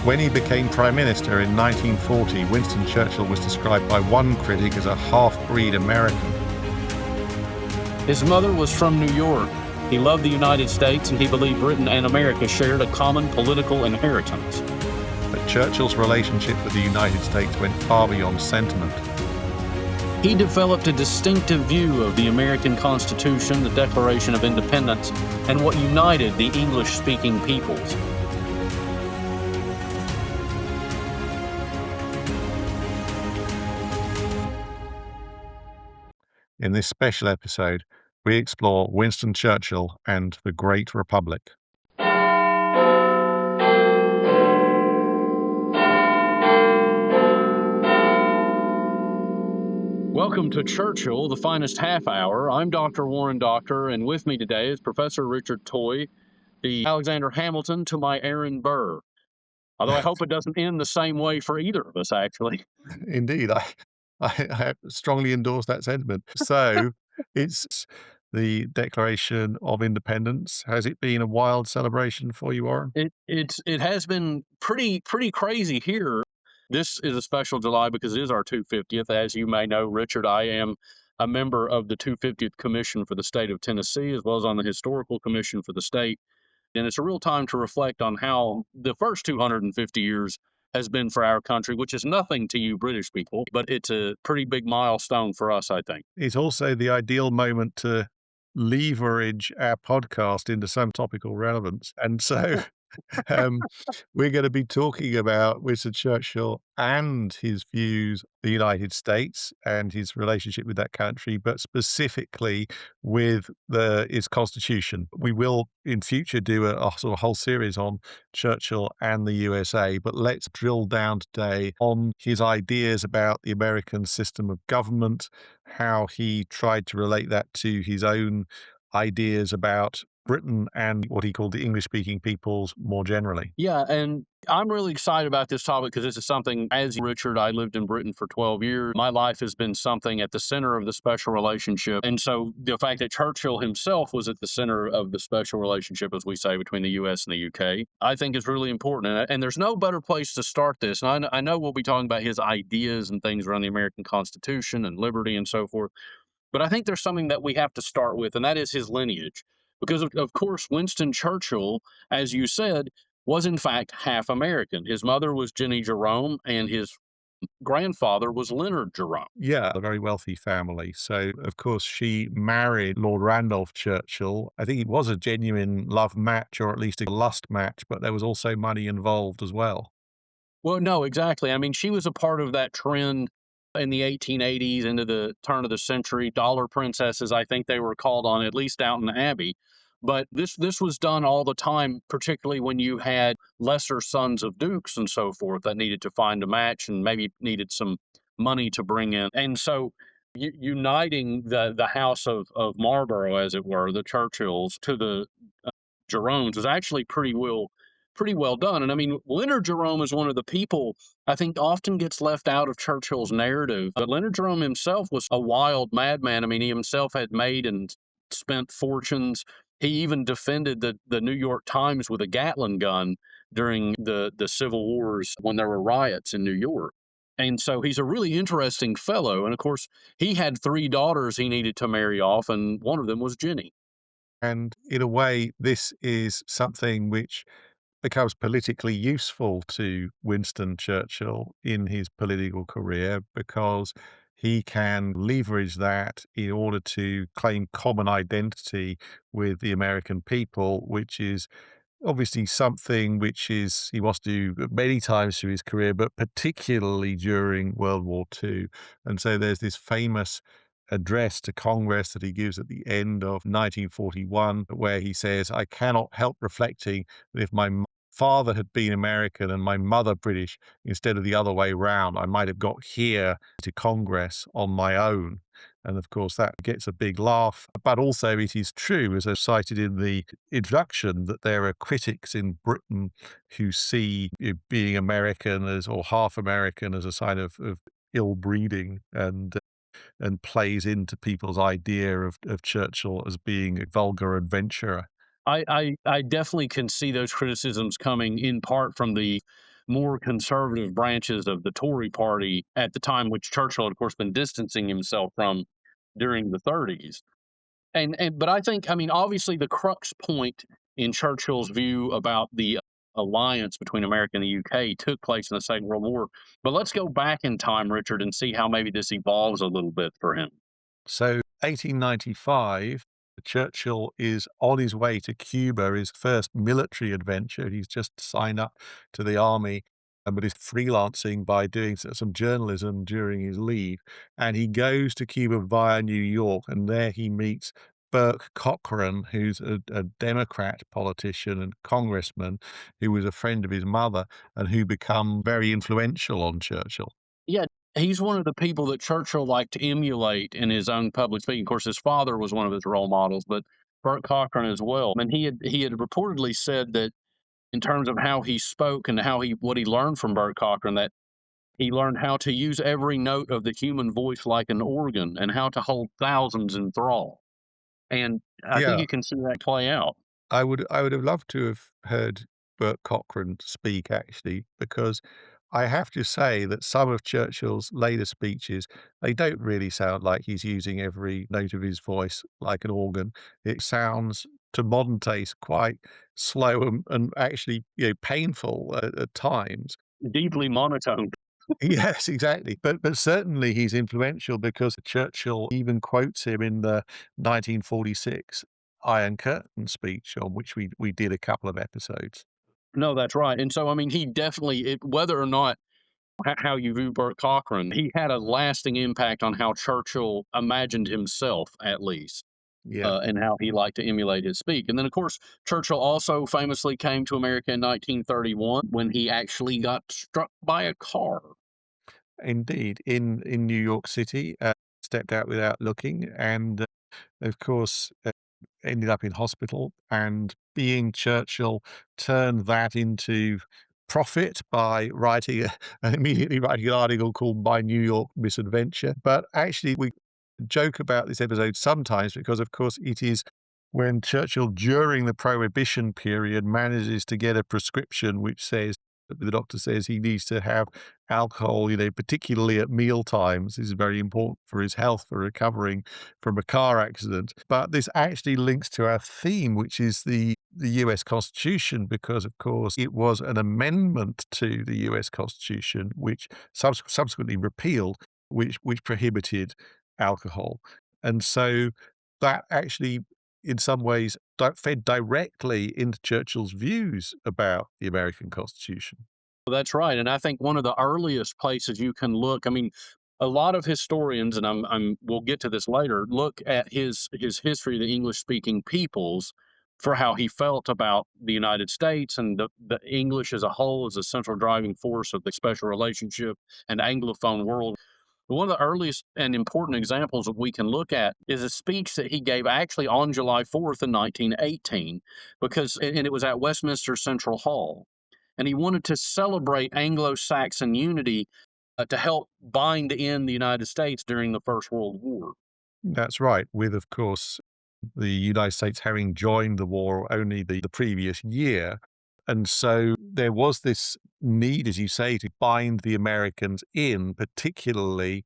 When he became Prime Minister in 1940, Winston Churchill was described by one critic as a half-breed American. His mother was from New York. He loved the United States, and he believed Britain and America shared a common political inheritance. But Churchill's relationship with the United States went far beyond sentiment. He developed a distinctive view of the American Constitution, the Declaration of Independence, and what united the English-speaking peoples. In this special episode, we explore Winston Churchill and the Great Republic. Welcome to Churchill, the finest half hour. I'm Dr. Warren Dockter, and with me today is Professor Richard Toye, the Alexander Hamilton to my Aaron Burr. Although I hope it doesn't end the same way for either of us, actually. Indeed, I strongly endorse that sentiment. So, it's the Declaration of Independence. Has it been a wild celebration for you, Warren? It has been pretty crazy here. This is a special July because it is our 250th. As you may know, Richard, I am a member of the 250th Commission for the state of Tennessee, as well as on the Historical Commission for the state. And it's a real time to reflect on how the first 250 years has been for our country, which is nothing to you British people, but it's a pretty big milestone for us, I think. It's also the ideal moment to leverage our podcast into some topical relevance. And so we're going to be talking about Winston Churchill and his views, the United States and his relationship with that country, but specifically with his constitution. We will in future do a sort of whole series on Churchill and the USA, but let's drill down today on his ideas about the American system of government, how he tried to relate that to his own ideas about Britain and what he called the English-speaking peoples more generally. Yeah, and I'm really excited about this topic because this is something, as Richard, I lived in Britain for 12 years. My life has been something at the center of the special relationship. And so the fact that Churchill himself was at the center of the special relationship, as we say, between the U.S. and the U.K., I think is really important. And there's no better place to start this. And I know we'll be talking about his ideas and things around the American Constitution and liberty and so forth. But I think there's something that we have to start with, and that is his lineage. Because, of course, Winston Churchill, as you said, was in fact half American. His mother was Jenny Jerome, and his grandfather was Leonard Jerome. Yeah, a very wealthy family. So, of course, she married Lord Randolph Churchill. I think it was a genuine love match, or at least a lust match, but there was also money involved as well. Well, no, exactly. I mean, she was a part of that trend in the 1880s into the turn of the century. Dollar princesses, I think they were called on, at least Downton Abbey. But this was done all the time, particularly when you had lesser sons of dukes and so forth that needed to find a match and maybe needed some money to bring in. And so uniting the house of Marlborough, as it were, the Churchills, to the Jeromes was actually pretty well done. And I mean, Leonard Jerome is one of the people I think often gets left out of Churchill's narrative. But Leonard Jerome himself was a wild madman. I mean, he himself had made and spent fortunes. He even defended the New York Times with a Gatling gun during the Civil Wars when there were riots in New York. And so he's a really interesting fellow. And of course, he had 3 daughters he needed to marry off, and one of them was Jenny. And in a way, this is something which becomes politically useful to Winston Churchill in his political career because he can leverage that in order to claim common identity with the American people, which is obviously something which is he wants to do many times through his career, but particularly during World War II. And so there's this famous address to Congress that he gives at the end of 1941, where he says, "I cannot help reflecting that if my father had been American and my mother British instead of the other way round, I might have got here to Congress on my own." And of course, that gets a big laugh. But also, it is true, as I cited in the introduction, that there are critics in Britain who see being American as or half American as a sign of ill breeding and plays into people's idea of Churchill as being a vulgar adventurer. I definitely can see those criticisms coming in part from the more conservative branches of the Tory party at the time, which Churchill, of course, been distancing himself from during the 30s. And but I think, I mean, obviously, the crux point in Churchill's view about the alliance between America and the UK took place in the Second World War. But let's go back in time, Richard, and see how maybe this evolves a little bit for him. So 1895, Churchill is on his way to Cuba, his first military adventure. He's just signed up to the army, but is freelancing by doing some journalism during his leave. And he goes to Cuba via New York, and there he meets Burke Cochran, who's a Democrat politician and congressman who was a friend of his mother and who become very influential on Churchill. Yeah, he's one of the people that Churchill liked to emulate in his own public speaking. Of course, his father was one of his role models, but Burt Cochran as well. And he had reportedly said that in terms of how he spoke and how he what he learned from Burt Cochran, that he learned how to use every note of the human voice like an organ and how to hold thousands in thrall. And I think Yeah, you can see that play out. I would have loved to have heard Bert Cochrane speak actually, because I have to say that some of Churchill's later speeches, they don't really sound like he's using every note of his voice like an organ. It sounds, to modern taste, quite slow and actually, painful at times. Deeply monotone. Yes, exactly. But certainly he's influential because Churchill even quotes him in the 1946 Iron Curtain speech, on which we did a couple of episodes. No, that's right. And so, I mean, he definitely, whether or not how you view Burt Cochran, he had a lasting impact on how Churchill imagined himself, at least, Yeah, and how he liked to emulate his speak. And then, of course, Churchill also famously came to America in 1931 when he actually got struck by a car. indeed. In New York City, stepped out without looking, and of course, ended up in hospital. And being Churchill, turned that into profit by writing immediately writing an article called "My New York Misadventure." But actually, we joke about this episode sometimes because, of course, it is when Churchill, during the Prohibition period, manages to get a prescription which says, the doctor says he needs to have alcohol, particularly at meal times. This is very important for his health, for recovering from a car accident. But this actually links to our theme, which is the US Constitution, because, of course, it was an amendment to the US Constitution, which subsequently repealed, which prohibited alcohol. And so that actually, in some ways, fed directly into Churchill's views about the American Constitution. That's right, and I think one of the earliest places you can look, I mean, a lot of historians, and we'll get to this later, look at his history of the English-speaking peoples for how he felt about the United States and the English as a whole as a central driving force of the special relationship and Anglophone world. One of the earliest and important examples that we can look at is a speech that he gave actually on July 4th in 1918, because and it was at Westminster Central Hall. And he wanted to celebrate Anglo-Saxon unity to help bind in the United States during the First World War. That's right, with, of course, the United States having joined the war only the previous year. And so there was this need, as you say, to bind the Americans in, particularly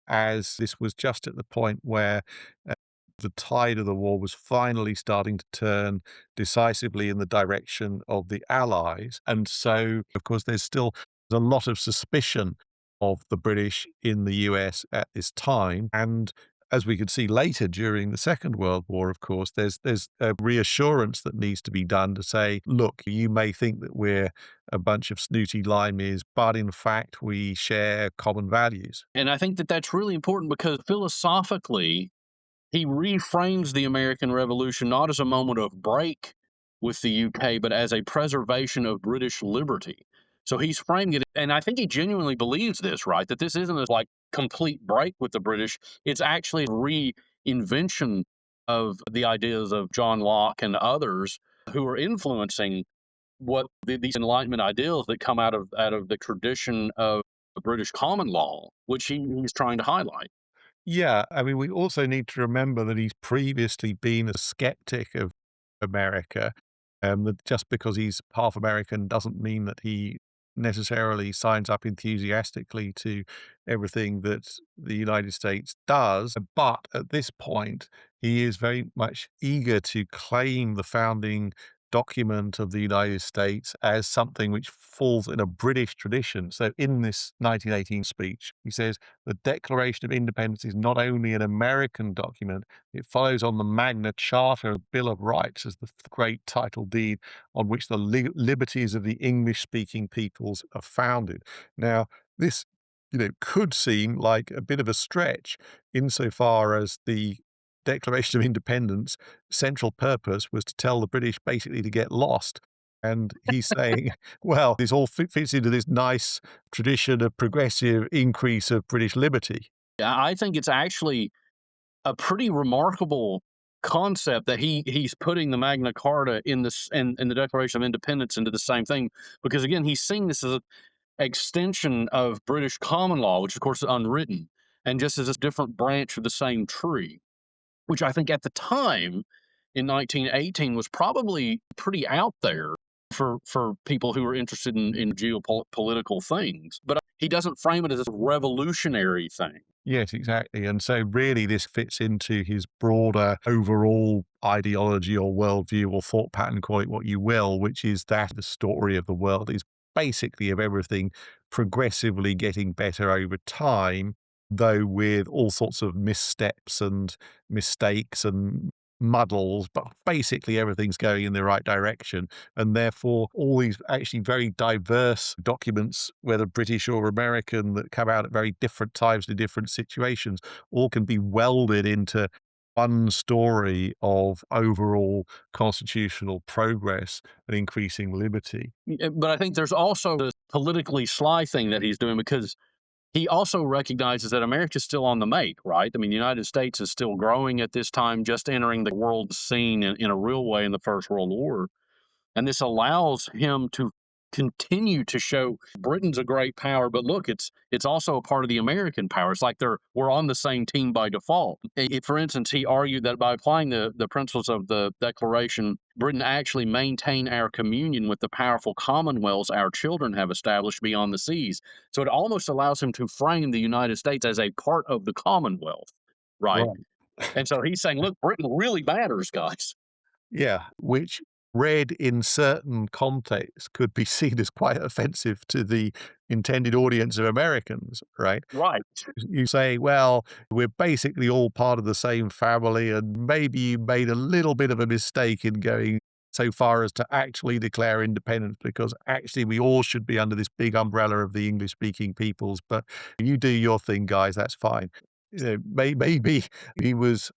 as this was just at the point where uh, the tide of the war was finally starting to turn decisively in the direction of the Allies. And so, of course, there's still a lot of suspicion of the British in the US at this time. And as we could see later during the Second World War, of course, there's a reassurance that needs to be done to say, look, you may think that we're a bunch of snooty limeys, but in fact, we share common values. And I think that that's really important because philosophically, he reframes the American Revolution not as a moment of break with the UK, but as a preservation of British liberty. So he's framing it, and I think he genuinely believes this, right? That this isn't a like complete break with the British. It's actually a reinvention of the ideas of John Locke and others who are influencing what these Enlightenment ideals that come out of the tradition of the British common law, which he's trying to highlight. Yeah, I mean, we also need to remember that he's previously been a skeptic of America, that just because he's half American doesn't mean that he necessarily signs up enthusiastically to everything that the United States does. But at this point, he is very much eager to claim the founding document of the United States as something which falls in a British tradition. So in this 1918 speech, he says, the Declaration of Independence is not only an American document, it follows on the Magna Charta, the Bill of Rights, as the great title deed on which the liberties of the English-speaking peoples are founded. Now, this, could seem like a bit of a stretch insofar as the Declaration of Independence central purpose was to tell the British basically to get lost. And he's saying, well, this all fits into this nice tradition of progressive increase of British liberty. Yeah, I think it's actually a pretty remarkable concept that he's putting the Magna Carta in this and the Declaration of Independence into the same thing, because again he's seeing this as an extension of British common law, which of course is unwritten, and just as a different branch of the same tree, which I think at the time in 1918 was probably pretty out there for people who were interested in geopolitical things. But he doesn't frame it as a revolutionary thing. Yes, exactly. And so really this fits into his broader overall ideology or worldview or thought pattern, call it what you will, which is that the story of the world is basically of everything progressively getting better over time, though with all sorts of missteps and mistakes and muddles, but basically everything's going in the right direction. And therefore, all these actually very diverse documents, whether British or American, that come out at very different times to different situations, all can be welded into one story of overall constitutional progress and increasing liberty. But I think there's also the politically sly thing that he's doing, because he also recognizes that America's still on the make, right? I mean, the United States is still growing at this time, just entering the world scene in a real way in the First World War. And this allows him to continue to show Britain's a great power, but look, it's also a part of the American power. It's like we're on the same team by default. For instance, he argued that by applying the principles of the Declaration, Britain actually maintain our communion with the powerful commonwealths our children have established beyond the seas. So it almost allows him to frame the United States as a part of the Commonwealth, right? Right. And so he's saying, look, Britain really matters, guys. Yeah, which read in certain contexts could be seen as quite offensive to the intended audience of Americans, right? Right. You say, well, we're basically all part of the same family, and maybe you made a little bit of a mistake in going so far as to actually declare independence, because actually we all should be under this big umbrella of the English speaking peoples. But you do your thing, guys, that's fine. Maybe he was.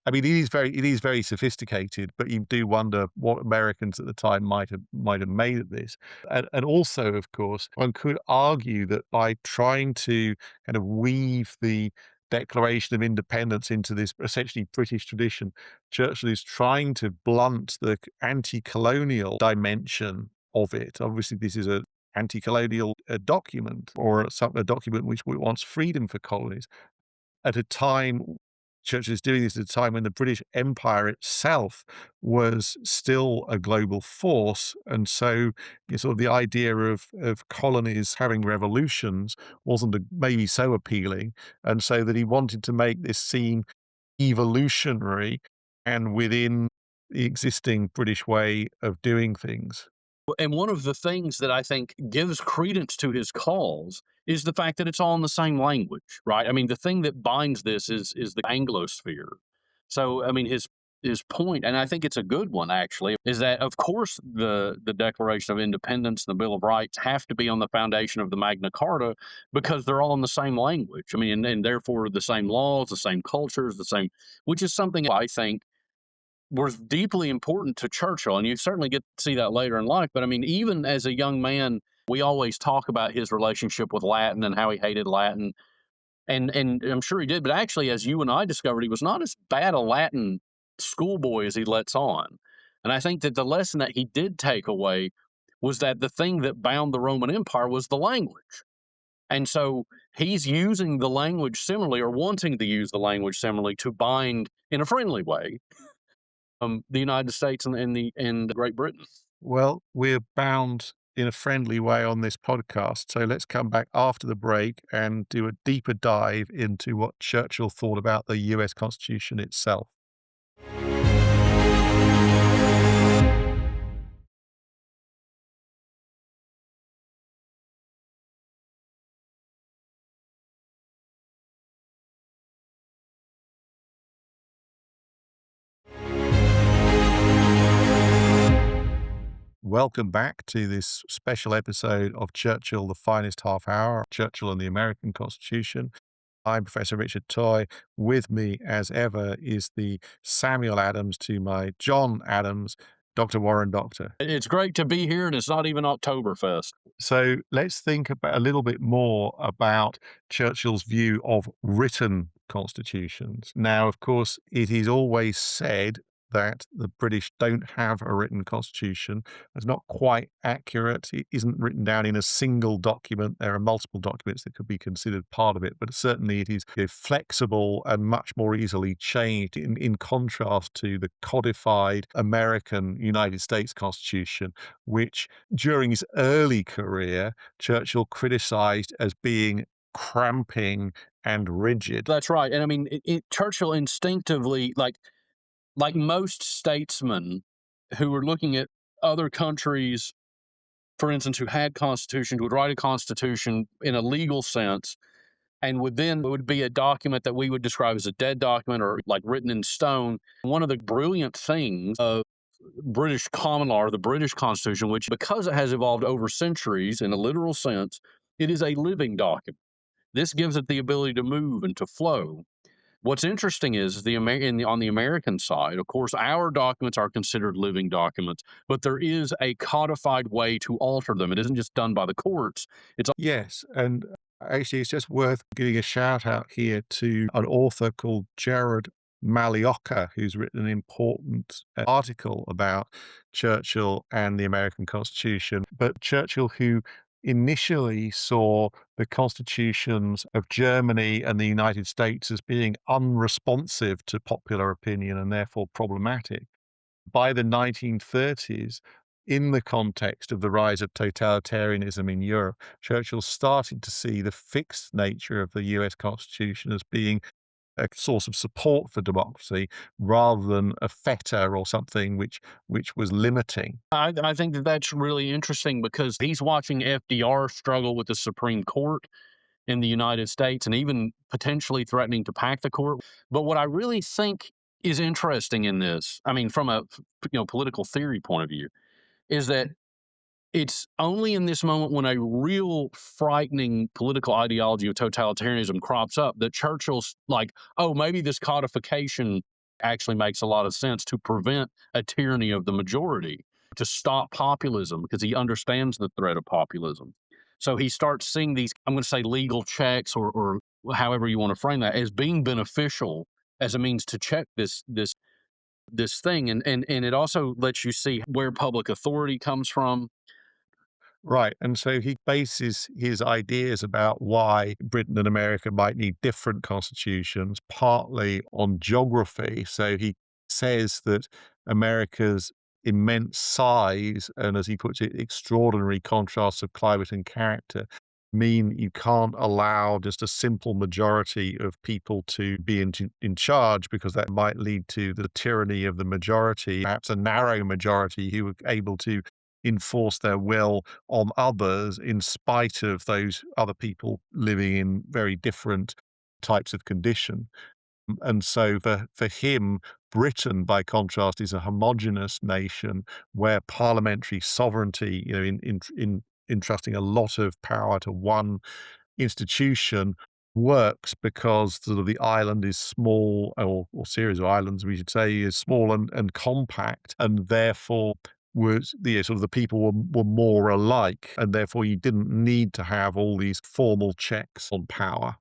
I mean, it is very sophisticated, but you do wonder what Americans at the time might have made of this. And also, of course, one could argue that by trying to kind of weave the Declaration of Independence into this essentially British tradition, Churchill is trying to blunt the anti-colonial dimension of it. Obviously, this is a anti-colonial document, or a document which wants freedom for colonies at a time. Churchill is doing this at a time when the British Empire itself was still a global force, and so sort of the idea of colonies having revolutions wasn't maybe so appealing, and so that he wanted to make this seem evolutionary and within the existing British way of doing things. And one of the things that I think gives credence to his cause is the fact that it's all in the same language, right? I mean, the thing that binds this is the Anglosphere. So, I mean, his point, and I think it's a good one actually, is that of course the Declaration of Independence and the Bill of Rights have to be on the foundation of the Magna Carta, because they're all in the same language. I mean, and therefore the same laws, the same cultures, the same, which is something I think was deeply important to Churchill, and you certainly get to see that later in life. But I mean, even as a young man, we always talk about his relationship with Latin and how he hated Latin, and I'm sure he did. But actually, as you and I discovered, he was not as bad a Latin schoolboy as he lets on. And I think that the lesson that he did take away was that the thing that bound the Roman Empire was the language. And so he's using the language similarly, or wanting to use the language similarly, to bind in a friendly way the United States and Great Britain. Well, we're bound in a friendly way on this podcast. So let's come back after the break and do a deeper dive into what Churchill thought about the US Constitution itself. Welcome back to this special episode of Churchill, the Finest Half Hour, Churchill and the American Constitution. I'm Professor Richard Toye. With me, as ever, is the Samuel Adams to my John Adams, Dr. Warren Doctor. It's great to be here, and it's not even Oktoberfest. So let's think about a little bit more about Churchill's view of written constitutions. Now, of course, it is always said that the British don't have a written constitution. It's not quite accurate. It isn't written down in a single document. There are multiple documents that could be considered part of it, but certainly it is flexible and much more easily changed in contrast to the codified American United States Constitution, which during his early career, Churchill criticized as being cramping and rigid. That's right. And I mean, Churchill instinctively, like most statesmen who were looking at other countries, for instance, who had constitutions, would write a constitution in a legal sense, and it would be a document that we would describe as a dead document or like written in stone. One of the brilliant things of British common law, or the British Constitution, which because it has evolved over centuries in a literal sense, it is a living document. This gives it the ability to move and to flow. What's interesting is on the American side, of course, our documents are considered living documents, but there is a codified way to alter them. It isn't just done by the courts. It's Yes, and actually, it's just worth giving a shout out here to an author called Jared Malioka, who's written an important article about Churchill and the American Constitution. But Churchill, who initially saw the constitutions of Germany and the United States as being unresponsive to popular opinion and therefore problematic, by the 1930s, in the context of the rise of totalitarianism in Europe, Churchill started to see the fixed nature of the US Constitution as being a source of support for democracy rather than a fetter or something which was limiting. I think that that's really interesting because he's watching FDR struggle with the Supreme Court in the United States and even potentially threatening to pack the court. But what I really think is interesting in this, I mean, from a political theory point of view, is that it's only in this moment when a real frightening political ideology of totalitarianism crops up that Churchill's like, oh, maybe this codification actually makes a lot of sense to prevent a tyranny of the majority, to stop populism, because he understands the threat of populism. So he starts seeing these, I'm going to say legal checks or however you want to frame that, as being beneficial as a means to check this thing. And it also lets you see where public authority comes from. Right. And so he bases his ideas about why Britain and America might need different constitutions partly on geography. So he says that America's immense size and, as he puts it, extraordinary contrasts of climate and character mean you can't allow just a simple majority of people to be in charge, because that might lead to the tyranny of the majority, perhaps a narrow majority who are able to enforce their will on others in spite of those other people living in very different types of condition. And so for him, Britain, by contrast, is a homogenous nation where parliamentary sovereignty, in entrusting a lot of power to one institution works because sort of the island is small, or series of islands, we should say, is small and compact, and therefore was the sort of the people were more alike, and therefore you didn't need to have all these formal checks on power.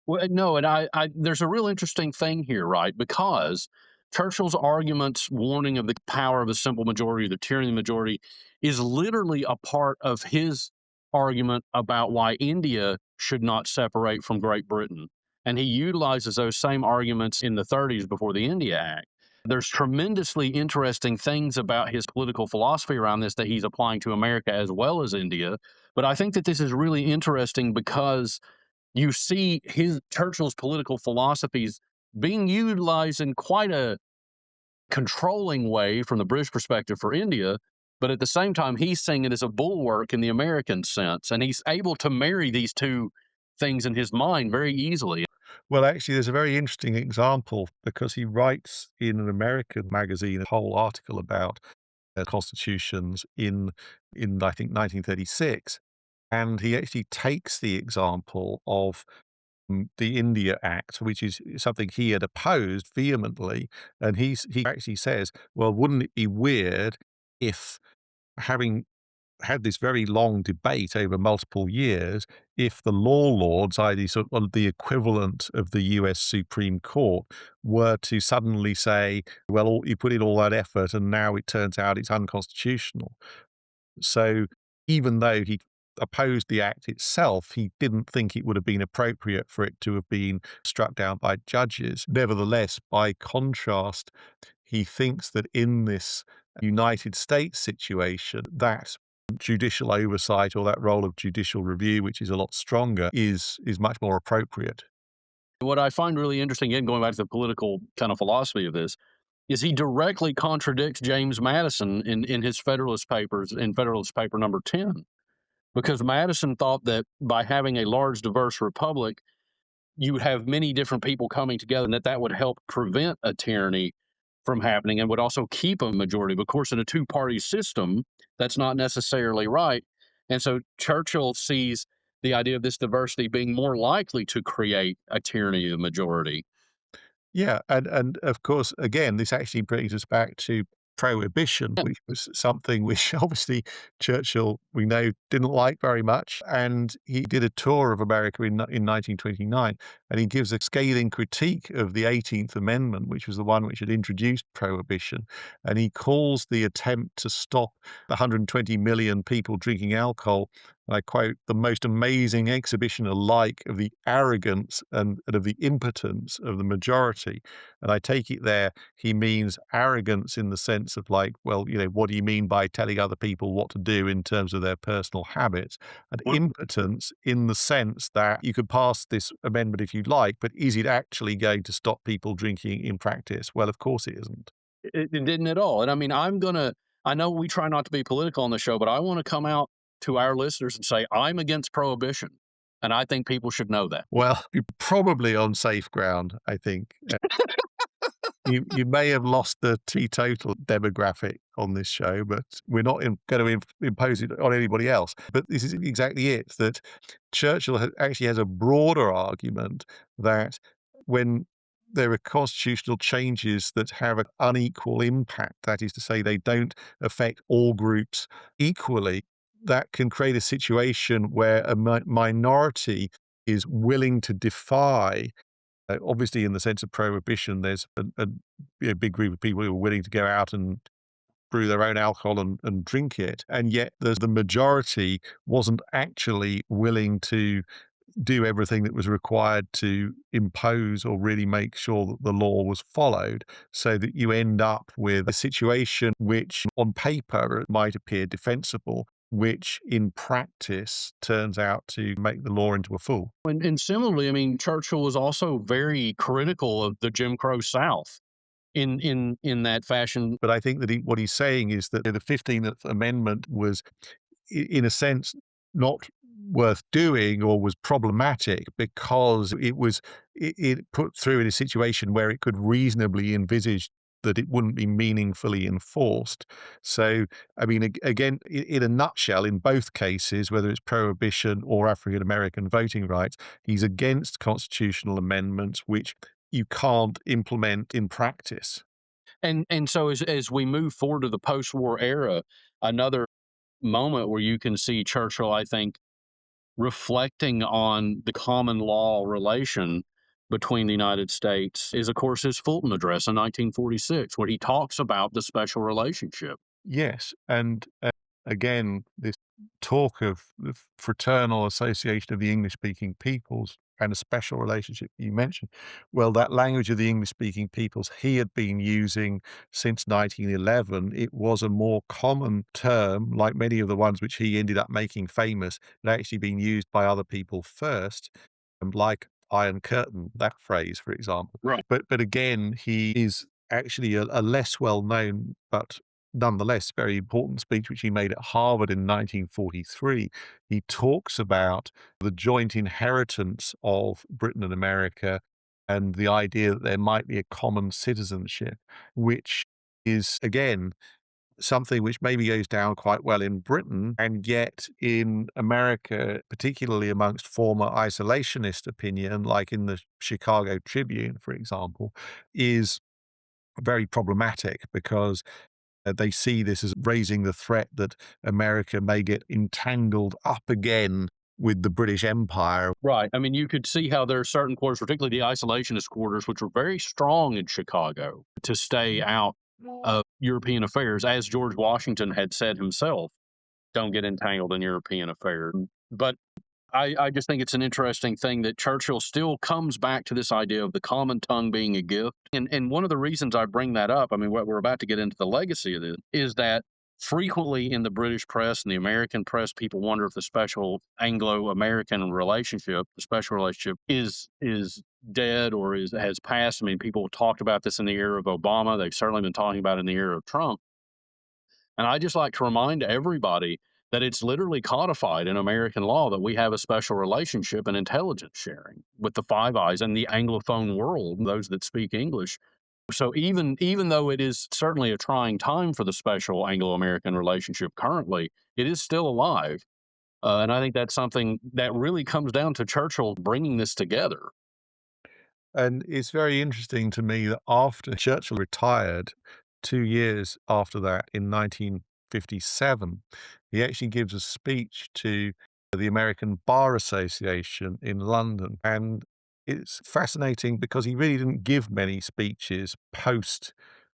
Well, no, and there's a real interesting thing here, right? Because Churchill's arguments, warning of the power of the simple majority, the tyranny of the majority, is literally a part of his argument about why India should not separate from Great Britain. And he utilizes those same arguments in the 30s before the India Act. There's tremendously interesting things about his political philosophy around this that he's applying to America as well as India. But I think that this is really interesting because you see his Churchill's political philosophies being utilized in quite a controlling way from the British perspective for India, but at the same time, he's seeing it as a bulwark in the American sense, and he's able to marry these two things in his mind very easily. Well, actually, there's a very interesting example because he writes in an American magazine a whole article about constitutions in I think 1936, and he actually takes the example of the India Act, which is something he had opposed vehemently, and he actually says, "Well, wouldn't it be weird if having had this very long debate over multiple years, if the law lords, i.e., sort of the equivalent of the US Supreme Court, were to suddenly say, well, you put in all that effort and now it turns out it's unconstitutional." So even though he opposed the act itself, he didn't think it would have been appropriate for it to have been struck down by judges. Nevertheless, by contrast, he thinks that in this United States situation, that judicial oversight or that role of judicial review, which is a lot stronger, is much more appropriate. What I find really interesting, again, going back to the political kind of philosophy of this, is he directly contradicts James Madison in his Federalist Papers, in Federalist Paper number 10, because Madison thought that by having a large, diverse republic, you would have many different people coming together and that that would help prevent a tyranny from happening and would also keep a majority. But of course, in a two-party system, that's not necessarily right. And so Churchill sees the idea of this diversity being more likely to create a tyranny of the majority. Yeah, and of course, again, this actually brings us back to prohibition, Yeah. which was something which obviously Churchill, we know, didn't like very much. And he did a tour of America in 1929, and he gives a scathing critique of the 18th Amendment, which was the one which had introduced prohibition. And he calls the attempt to stop the 120 million people drinking alcohol, and I quote, "the most amazing exhibition alike of the arrogance and of the impotence of the majority." And I take it there he means arrogance in the sense of like, well, what do you mean by telling other people what to do in terms of their personal habits? And impotence in the sense that you could pass this amendment if you like, but is it actually going to stop people drinking in practice? Well, of course it isn't. It didn't at all. And I mean, I know we try not to be political on the show, but I want to come out to our listeners and say, I'm against prohibition. And I think people should know that. Well, you're probably on safe ground, I think. You may have lost the teetotal demographic on this show, but we're not going to impose it on anybody else. But this is exactly it, that Churchill actually has a broader argument that when there are constitutional changes that have an unequal impact, that is to say, they don't affect all groups equally, that can create a situation where a minority is willing to defy. Obviously, in the sense of prohibition, there's a big group of people who are willing to go out and brew their own alcohol and drink it, and yet the majority wasn't actually willing to do everything that was required to impose or really make sure that the law was followed, so that you end up with a situation which on paper might appear defensible, which in practice turns out to make the law into a fool. And similarly, I mean, Churchill was also very critical of the Jim Crow South in that fashion. But I think that what he's saying is that the 15th Amendment was, in a sense, not worth doing or was problematic because it put through in a situation where it could reasonably envisage that it wouldn't be meaningfully enforced. So, I mean, again, in a nutshell, in both cases, whether it's prohibition or African American voting rights, he's against constitutional amendments which you can't implement in practice. And so as we move forward to the post-war era, another moment where you can see Churchill, I think, reflecting on the common law relation between the United States is, of course, his Fulton Address in 1946, where he talks about the special relationship. Yes, and, again, this talk of the Fraternal Association of the English-Speaking Peoples and a special relationship you mentioned. Well, that language of the English-speaking peoples he had been using since 1911, it was a more common term, like many of the ones which he ended up making famous, had actually been used by other people first, like Iron Curtain, that phrase, for example. Right. But again, he is actually a less well-known, but nonetheless very important speech which he made at Harvard in 1943. He talks about the joint inheritance of Britain and America and the idea that there might be a common citizenship, which is, again, something which maybe goes down quite well in Britain, and yet in America, particularly amongst former isolationist opinion, like in the Chicago Tribune, for example, is very problematic because they see this as raising the threat that America may get entangled up again with the British Empire. Right. I mean, you could see how there are certain quarters, particularly the isolationist quarters, which were very strong in Chicago to stay out of European affairs, as George Washington had said himself, don't get entangled in European affairs. But I just think it's an interesting thing that Churchill still comes back to this idea of the common tongue being a gift. And one of the reasons I bring that up, I mean, what we're about to get into the legacy of this, is that frequently in the British press and the American press, people wonder if the special Anglo-American relationship, the special relationship, is dead or has passed. I mean, people talked about this in the era of Obama. They've certainly been talking about it in the era of Trump. And I just like to remind everybody that it's literally codified in American law that we have a special relationship and intelligence sharing with the Five Eyes and the Anglophone world, those that speak English. So even though it is certainly a trying time for the special Anglo-American relationship currently, it is still alive. And I think that's something that really comes down to Churchill bringing this together. And it's very interesting to me that after Churchill retired, 2 years after that, in 1957, he actually gives a speech to the American Bar Association in London. And it's fascinating because he really didn't give many speeches post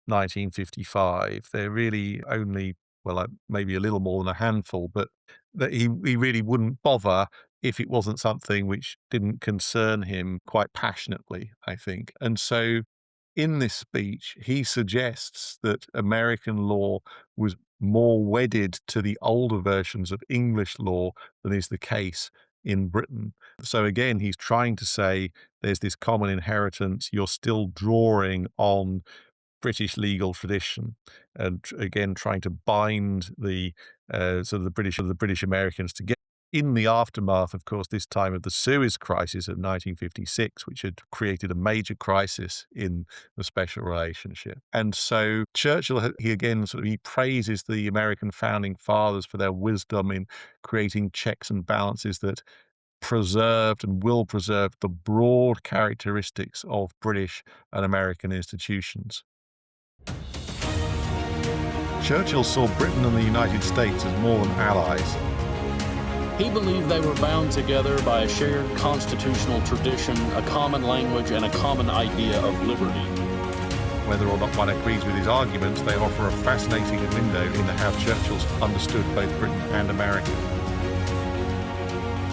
1955. They're really only, well, maybe a little more than a handful, but that he really wouldn't bother if it wasn't something which didn't concern him quite passionately, I think. And so in this speech, he suggests that American law was more wedded to the older versions of English law than is the case in Britain. So again, he's trying to say there's this common inheritance. You're still drawing on British legal tradition, and again trying to bind the sort of the British Americans together in the aftermath, of course, this time of the Suez Crisis of 1956, which had created a major crisis in the special relationship. And so Churchill, he again sort of he praises the American founding fathers for their wisdom in creating checks and balances that preserved and will preserve the broad characteristics of British and American institutions. Churchill saw Britain and the United States as more than allies. He believed they were bound together by a shared constitutional tradition, a common language, and a common idea of liberty. Whether or not one agrees with his arguments, they offer a fascinating window into how Churchill's understood both Britain and America.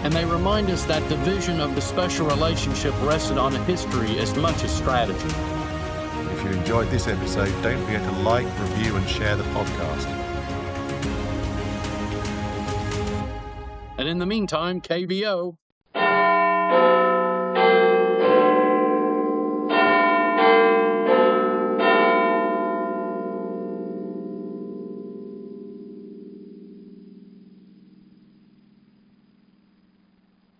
And they remind us that the vision of the special relationship rested on history as much as strategy. If you enjoyed this episode, don't forget to like, review, and share the podcast. And in the meantime, KVO.